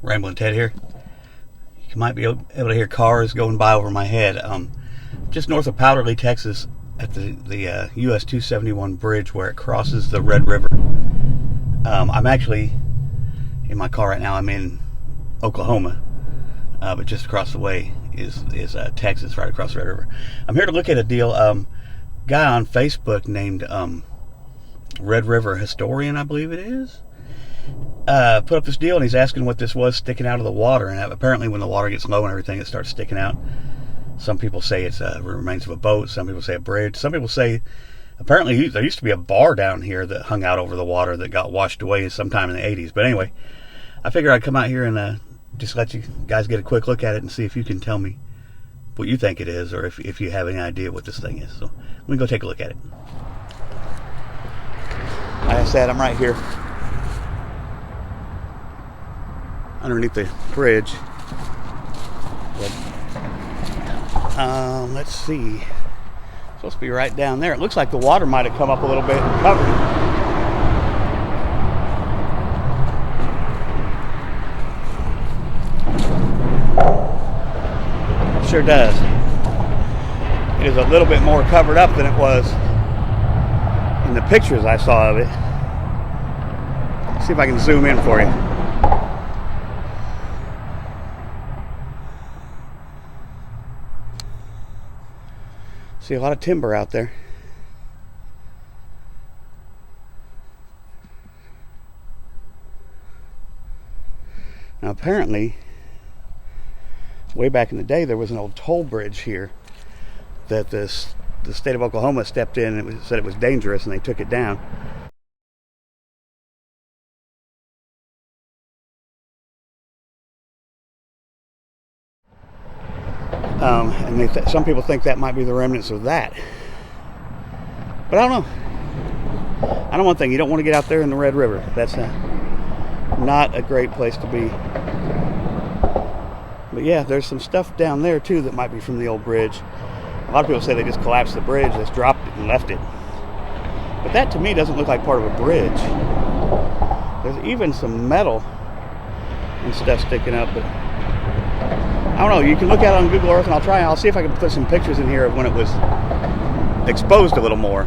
Rambling Ted here. You might be able to hear cars going by over my head. Just north of Powderly, Texas, at the US 271 bridge where it crosses the Red River. I'm actually in my car right now. I'm in Oklahoma, but just across the way is Texas, right across the Red River. I'm here to look at a deal. Guy on Facebook named Red River Historian, I believe it is, put up this deal, and he's asking what this was sticking out of the water. And apparently when the water gets low and everything, it starts sticking out. Some people say it's remains of a boat. Some people say a bridge. Some people say apparently there used to be a bar down here that hung out over the water that got washed away sometime in the 80s. But anyway, I figured I'd come out here and just let you guys get a quick look at it and see if you can tell me what you think it is, or if you have any idea what this thing is. So let me go take a look at it. Like I said, I'm right here underneath the bridge. But, let's see. It's supposed to be right down there. It looks like the water might have come up a little bit and covered it. Sure does. It is a little bit more covered up than it was in the pictures I saw of it. Let's see if I can zoom in for you. See a lot of timber out there. Now apparently, way back in the day, there was an old toll bridge here that the state of Oklahoma stepped in and said it was dangerous, and they took it down. And some people think that might be the remnants of that. But I don't know. I know one thing: you don't want to get out there in the Red River. That's not a great place to be. But yeah, there's some stuff down there too that might be from the old bridge. A lot of people say they just collapsed the bridge, just dropped it and left it. But that to me doesn't look like part of a bridge. There's even some metal and stuff sticking up, but I don't know. You can look at it on Google Earth, and I'll see if I can put some pictures in here of when it was exposed a little more.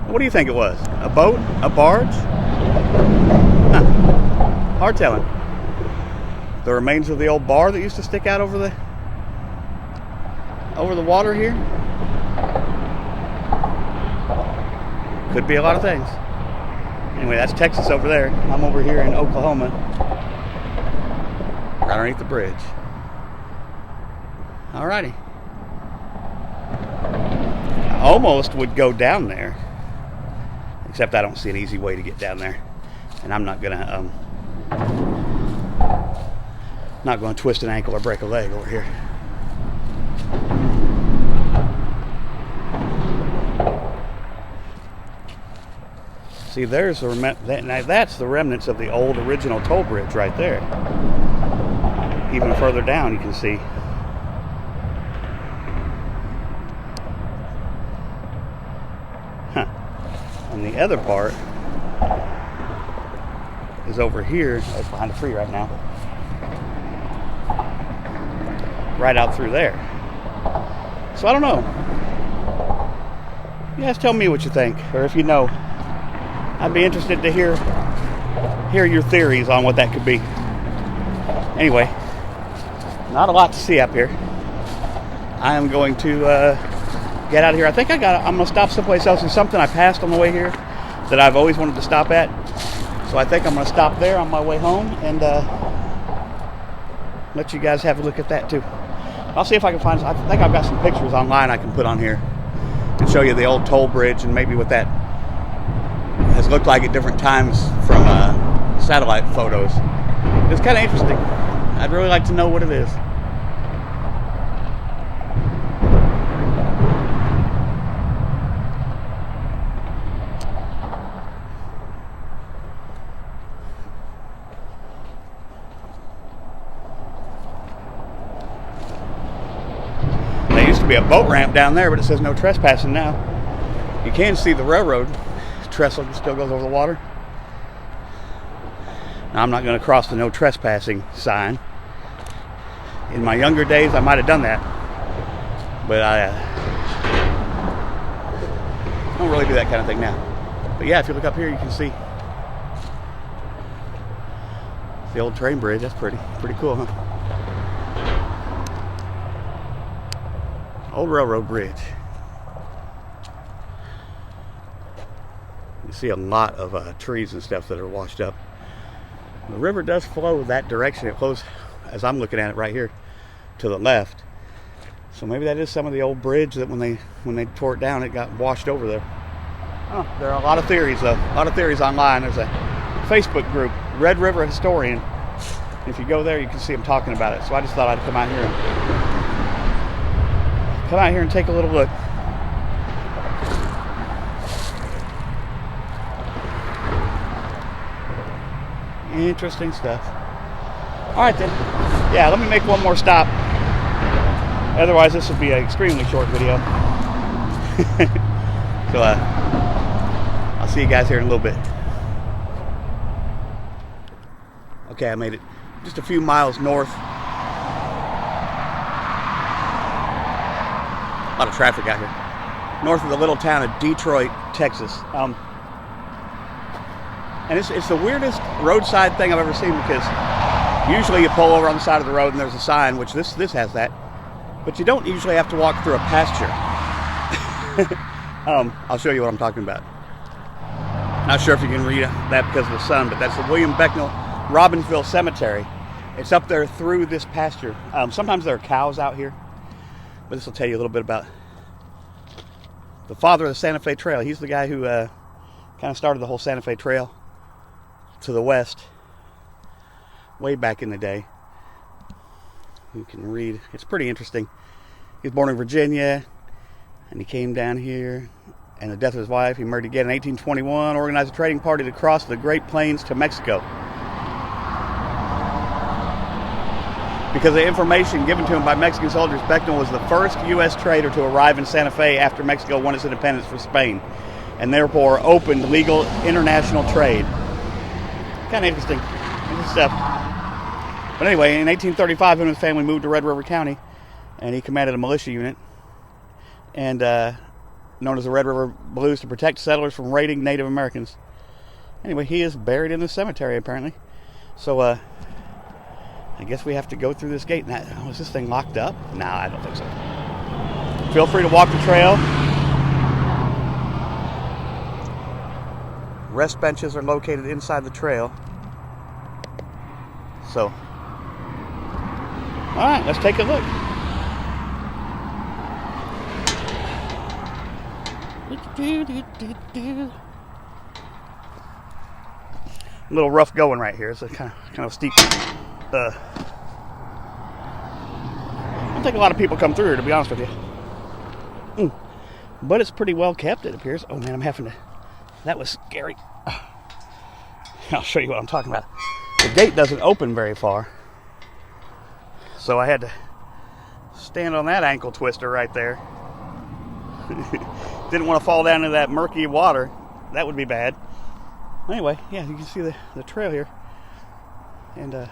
What do you think it was? A boat? A barge? Huh. Hard telling. The remains of the old bar that used to stick out over the water here? Could be a lot of things. Anyway, that's Texas over there. I'm over here in Oklahoma, right underneath the bridge. Alrighty. I almost would go down there, except I don't see an easy way to get down there, and I'm not gonna twist an ankle or break a leg over here. See, there's that's the remnants of the old original toll bridge right there. Even further down, you can see. Huh. And the other part is over here. It's behind a tree right now. Right out through there. So I don't know. You guys tell me what you think, or if you know. I'd be interested to hear your theories on what that could be. Anyway, not a lot to see up here. I am going to get out of here. I think I'm going to stop someplace else. There's something I passed on the way here that I've always wanted to stop at. So I think I'm going to stop there on my way home and let you guys have a look at that too. I'll see if I can find. I think I've got some pictures online I can put on here and show you the old toll bridge and maybe what that has looked like at different times from satellite photos. It's kind of interesting. I'd really like to know what it is. to be a boat ramp down there, but it says no trespassing now. You can see the railroad trestle still goes over the water. Now, I'm not going to cross the no trespassing sign. In my younger days, I might have done that, but I don't really do that kind of thing now. But yeah, if you look up here, you can see the old train bridge. That's pretty cool, huh? Old railroad bridge. You see a lot of trees and stuff that are washed up. The river does flow that direction. It flows, as I'm looking at it right here, to the left. So maybe that is some of the old bridge that when they tore it down, it got washed over there. Oh, there are a lot of theories, though. A lot of theories online. There's a Facebook group, Red River Historian. If you go there, you can see them talking about it. So I just thought I'd come out here and take a little look. Interesting stuff. All right then. Yeah, let me make one more stop. Otherwise, this would be an extremely short video. So I'll see you guys here in a little bit. Okay, I made it just a few miles north. A lot of traffic out here. North of the little town of Detroit, Texas. And it's the weirdest roadside thing I've ever seen, because usually you pull over on the side of the road and there's a sign, which this has that. But you don't usually have to walk through a pasture. I'll show you what I'm talking about. Not sure if you can read that because of the sun, but that's the Becknell Robbinsville Cemetery. It's up there through this pasture. Sometimes there are cows out here, but this will tell you a little bit about the father of the Santa Fe Trail. He's the guy who kind of started the whole Santa Fe Trail to the west way back in the day. You can read. It's pretty interesting. He was born in Virginia, and he came down here, and the death of his wife, he married again in 1821, organized a trading party to cross the Great Plains to Mexico. Because of information given to him by Mexican soldiers, Becknell was the first U.S. trader to arrive in Santa Fe after Mexico won its independence from Spain, and therefore opened legal international trade. Kind of interesting stuff. But anyway, in 1835, him and his family moved to Red River County, and he commanded a militia unit, and known as the Red River Blues, to protect settlers from raiding Native Americans. Anyway, he is buried in the cemetery, apparently. So, I guess we have to go through this gate. Now, is this thing locked up? No, I don't think so. Feel free to walk the trail. Rest benches are located inside the trail. So, all right, let's take a look. A little rough going right here. It's a kind of steep. I don't think a lot of people come through here, to be honest with you. But it's pretty well kept, it appears. Oh man, I'm having to. That was scary. I'll show you what I'm talking about. The gate doesn't open very far, so I had to stand on that ankle twister right there. Didn't want to fall down into that murky water. That would be bad. Anyway, yeah, you can see the trail here, and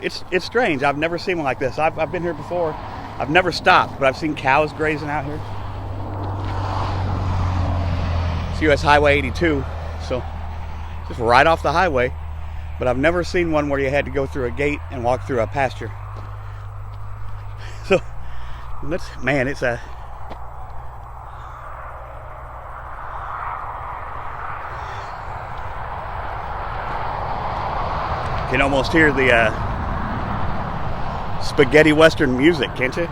it's strange. I've never seen one like this. I've been here before. I've never stopped, but I've seen cows grazing out here. It's US Highway 82, so just right off the highway. But I've never seen one where you had to go through a gate and walk through a pasture. So, it's a... You can almost hear the spaghetti western music, can't you?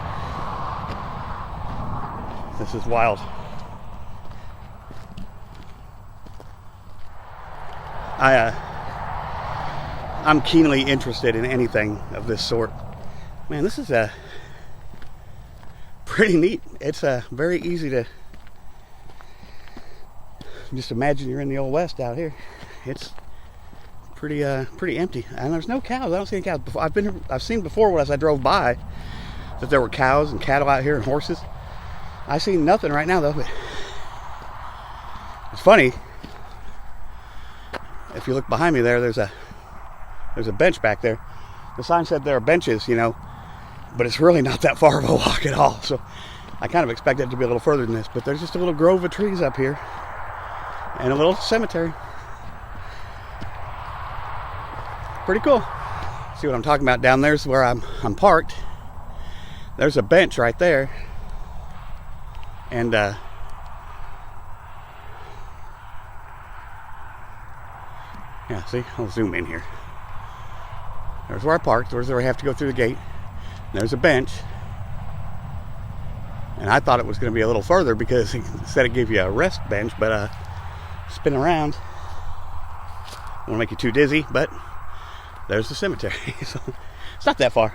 This is wild. I'm keenly interested in anything of this sort. Man, this is pretty neat. It's very easy to just imagine you're in the old west out here. It's pretty empty, and there's no cows. I don't see any cows. I've seen before as I drove by. that there were cows and cattle out here and horses. I see nothing right now though, but it's funny. If you look behind me there, there's a bench back there. The sign said there are benches, you know, but it's really not that far of a walk at all. So I kind of expect it to be a little further than this, but there's just a little grove of trees up here and a little cemetery. Pretty cool. See what I'm talking about? Down there's where I'm parked. There's a bench right there, and yeah, see, I'll zoom in here. There's where I parked. There's where I have to go through the gate. There's a bench, and I thought it was going to be a little further because it said it gave you a rest bench, but spin around. I don't want to make you too dizzy, but there's the cemetery. So it's not that far.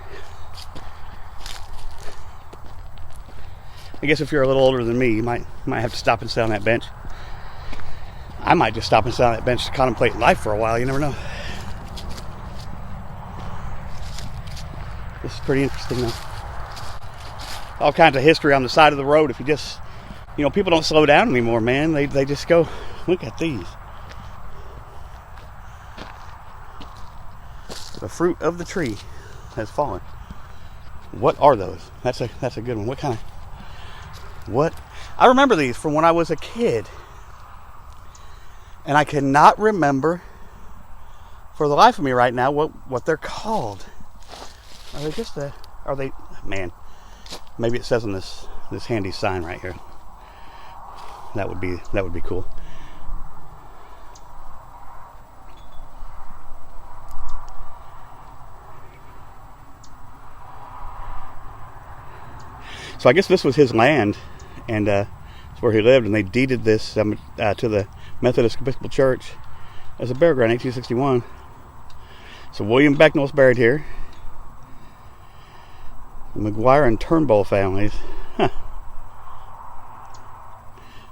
I guess if you're a little older than me, you might have to stop and sit on that bench. I might just stop and sit on that bench to contemplate life for a while. You never know. This is pretty interesting though. All kinds of history on the side of the road. If you just, you know, people don't slow down anymore, man. They just go, look at these. The fruit of the tree has fallen. What are those? That's a good one. What kind of... What? I remember these from when I was a kid. And I cannot remember for the life of me right now what they're called. Are they just are they... Man, maybe it says on this handy sign right here. That would be cool. So I guess this was his land, and it's where he lived, and they deeded this to the Methodist Episcopal Church as a burial ground in 1861. So William Becknell's buried here. The McGuire and Turnbull families. Huh.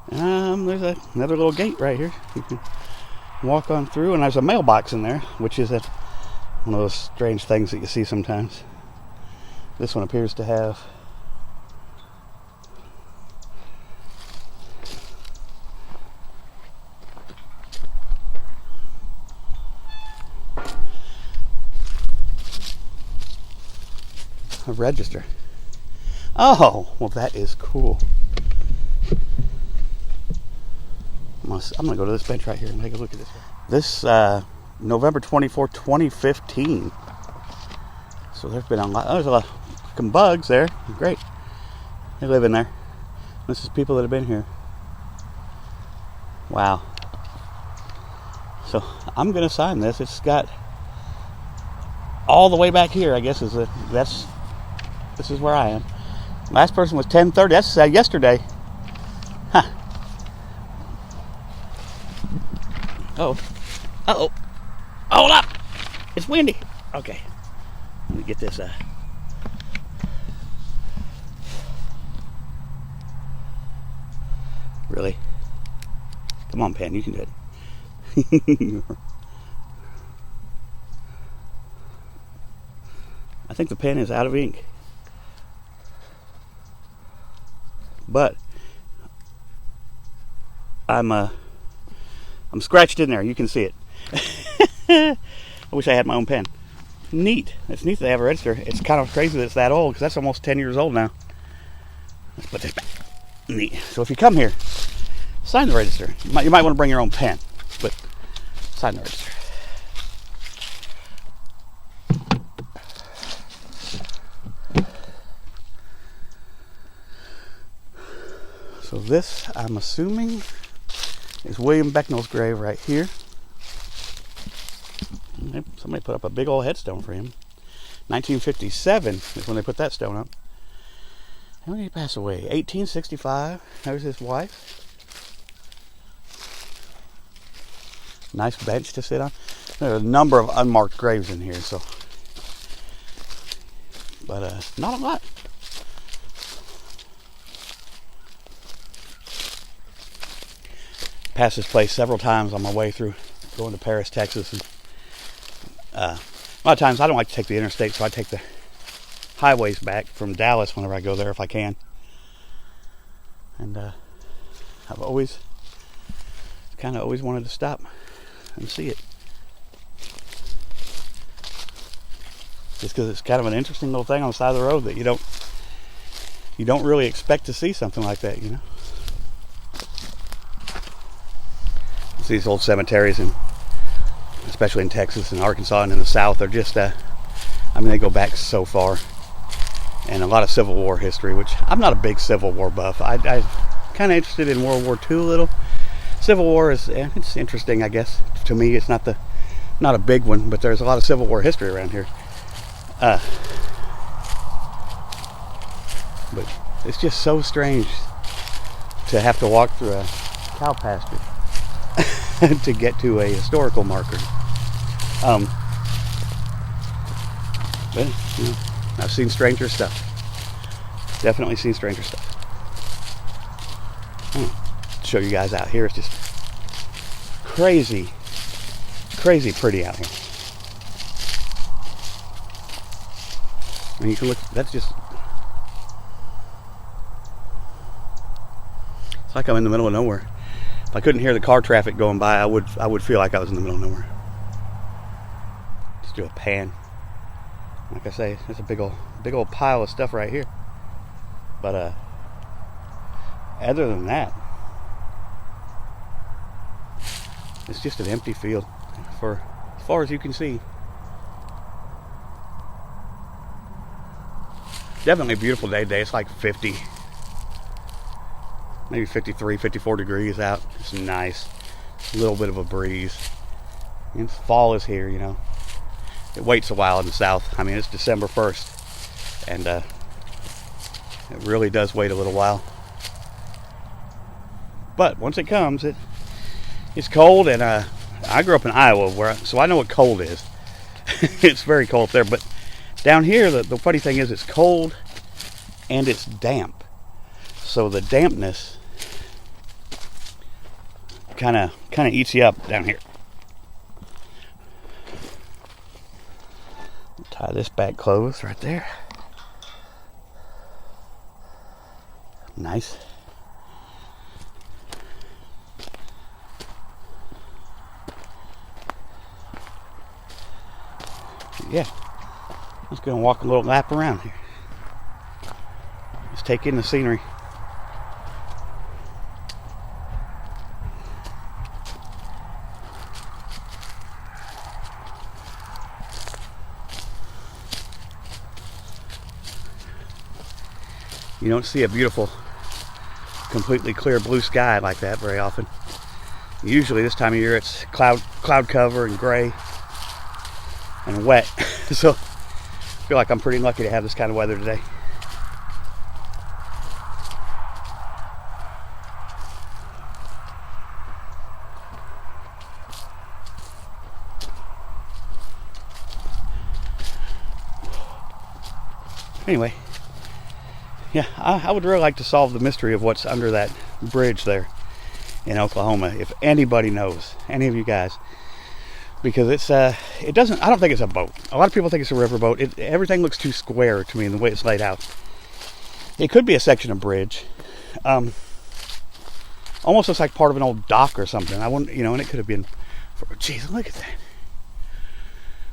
There's another little gate right here. You can walk on through, and there's a mailbox in there, which is one of those strange things that you see sometimes. This one appears to have a register. Oh, well, that is cool. I'm gonna go to this bench right here and take a look at this one. This November 24, 2015. So there's been there's a lot of bugs there. Great. They live in there. This is people that have been here. Wow. So I'm gonna sign this. It's got all the way back here, I guess, this is where I am. Last person was 10:30. That's yesterday. Huh. Oh. Uh-oh. Hold up. It's windy. Okay. Let me get this. Really? Come on, pen. You can do it. I think the pen is out of ink. But I'm scratched in there. You can see it. I wish I had my own pen. Neat. It's neat that they have a register. It's kind of crazy that it's that old, because that's almost 10 years old now. Let's put this back. Neat. So if you come here, sign the register. You might want to bring your own pen, but sign the register. So this, I'm assuming, is William Becknell's grave right here. Somebody put up a big old headstone for him. 1957 is when they put that stone up. When did he pass away? 1865. There's his wife. Nice bench to sit on. There's a number of unmarked graves in here, so, but not a lot. Passed this place several times on my way through going to Paris, Texas. And, a lot of times I don't like to take the interstate, so I take the highways back from Dallas whenever I go there if I can. And I've always wanted to stop and see it. Just because it's kind of an interesting little thing on the side of the road that you don't really expect to see something like that, you know. You see these old cemeteries, and especially in Texas and Arkansas and in the South, they're just they go back so far, and a lot of Civil War history, which I'm not a big Civil War buff. I kind of interested in World War II a little. Civil War is it's interesting, I guess. To me, it's not a big one, but there's a lot of Civil War history around here. But it's just so strange to have to walk through a cow pasture to get to a historical marker. But you know, I've seen stranger stuff. Definitely seen stranger stuff. Show you guys out here. It's just crazy pretty out here. And you can look. That's just. It's like I'm in the middle of nowhere. If I couldn't hear the car traffic going by, I would feel like I was in the middle of nowhere. Just do a pan. Like I say, there's a big old pile of stuff right here. But other than that, it's just an empty field for as far as you can see. Definitely a beautiful day today. It's like 50, maybe 53, 54 degrees out. It's nice. A little bit of a breeze. And fall is here, you know. It waits a while in the South. I mean, it's December 1st. And it really does wait a little while. But once it comes, it's cold. And I grew up in Iowa, so I know what cold is. It's very cold there. But down here, the funny thing is it's cold and it's damp. So the dampness kind of eats you up down here. Tie this back closed right there. Nice. Yeah. Let's go and walk a little lap around here. Let's take in the scenery. You don't see a beautiful, completely clear blue sky like that very often. Usually this time of year it's cloud cover and gray and wet. So I feel like I'm pretty lucky to have this kind of weather today. Anyway, yeah, I would really like to solve the mystery of what's under that bridge there in Oklahoma. If anybody knows, any of you guys, because I don't think it's a boat. A lot of people think it's a riverboat. Everything looks too square to me in the way it's laid out. It could be a section of bridge. Almost looks like part of an old dock or something. I wouldn't, and it could have been. Jeez, look at that.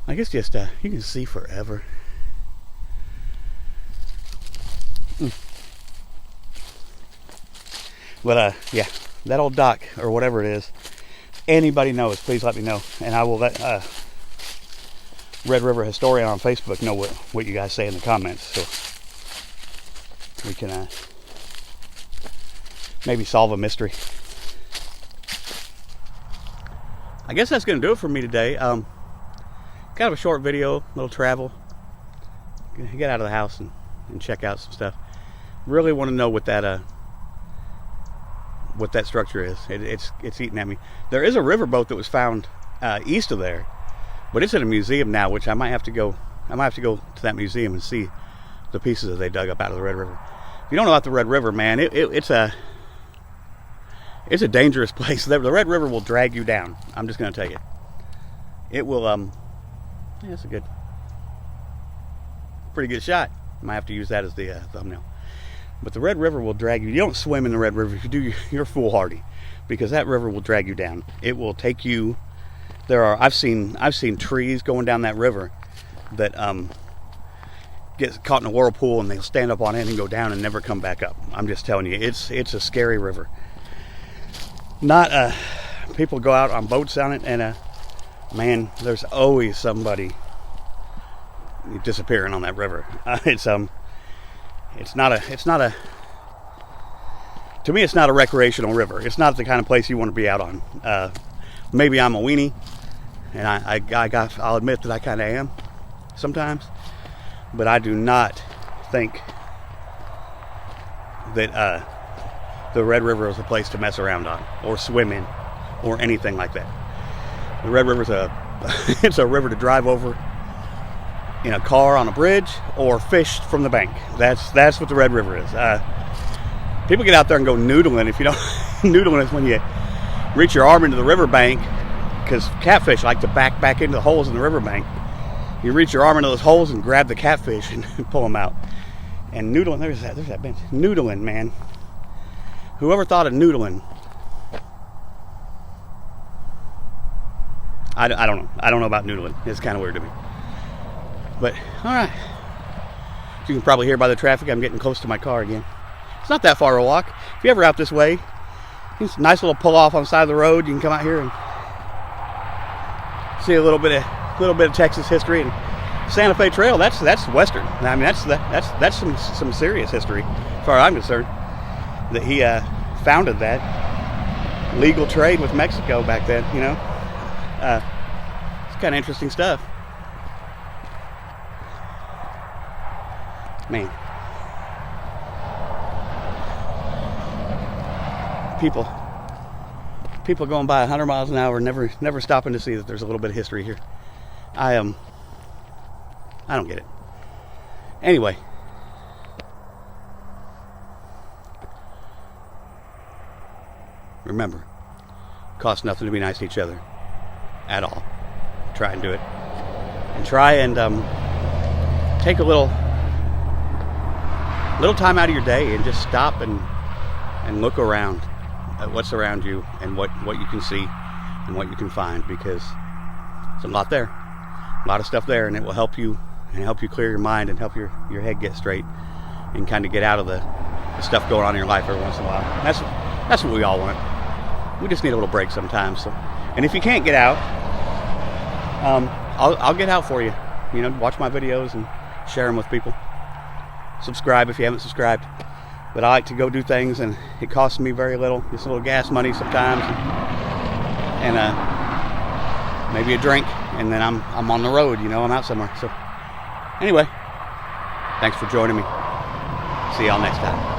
Like it's just you can see forever. But yeah, that old dock or whatever it is, anybody knows, please let me know, and I will let Red River Historian on Facebook know what you guys say in the comments, so we can maybe solve a mystery. I guess that's gonna do it for me today. Kind of a short video, little travel, get out of the house and check out some stuff. Really want to know what that structure is. It's eating at me. There is a riverboat that was found east of there, but it's in a museum now, which I might have to go to that museum and see the pieces that they dug up out of the Red River. If you don't know about the Red River, man, it's a dangerous place. The Red River will drag you down. I'm just going to tell you. It will. Yeah, it's a pretty good shot. Might have to use that as the thumbnail. But the Red River will drag you. You don't swim in the Red River. If you do, you're foolhardy, because that river will drag you down. It will take you. I've seen trees going down that river that get caught in a whirlpool, and they'll stand up on it and go down and never come back up. I'm just telling you, it's a scary river. Not people go out on boats on it, and man, there's always somebody disappearing on that river. It's not a to me, it's not a recreational river. It's not the kind of place you want to be out on. Maybe I'm a weenie, and I'll admit that I kind of am sometimes, but I do not think that the Red River is a place to mess around on or swim in or anything like that. The Red River's it's a river to drive over in a car on a bridge or fish from the bank. That's what the Red River is. People get out there and go noodling. If you don't, noodling is when you reach your arm into the riverbank, because catfish like to back into the holes in the riverbank. You reach your arm into those holes and grab the catfish and pull them out. And noodling, there's that bench. Noodling, man. Whoever thought of noodling? I don't know. I don't know about noodling. It's kind of weird to me. But, alright. You can probably hear by the traffic I'm getting close to my car again. It's not that far a walk. If you're ever out this way, it's a nice little pull off on the side of the road. You can come out here and see a little bit of Texas history. And Santa Fe Trail, that's Western. I mean, that's some serious history, as far as I'm concerned. That he founded that legal trade with Mexico back then, you know. It's kind of interesting stuff. Man. People going by 100 miles an hour, never stopping to see that there's a little bit of history here. I don't get it. Anyway. Remember, it costs nothing to be nice to each other. At all. Try and do it. And try and take a little time out of your day and just stop and look around at what's around you and what you can see and what you can find, because there's a lot there. A lot of stuff there, and it will help you clear your mind and help your head get straight and kind of get out of the stuff going on in your life every once in a while. That's what we all want. We just need a little break sometimes. So, and if you can't get out, I'll get out for you. You know, watch my videos and share them with people. Subscribe if you haven't subscribed. But I like to go do things, and it costs me very little. Just a little gas money sometimes, and maybe a drink, and then I'm on the road. You know, I'm out somewhere. So anyway, thanks for joining me. See y'all next time.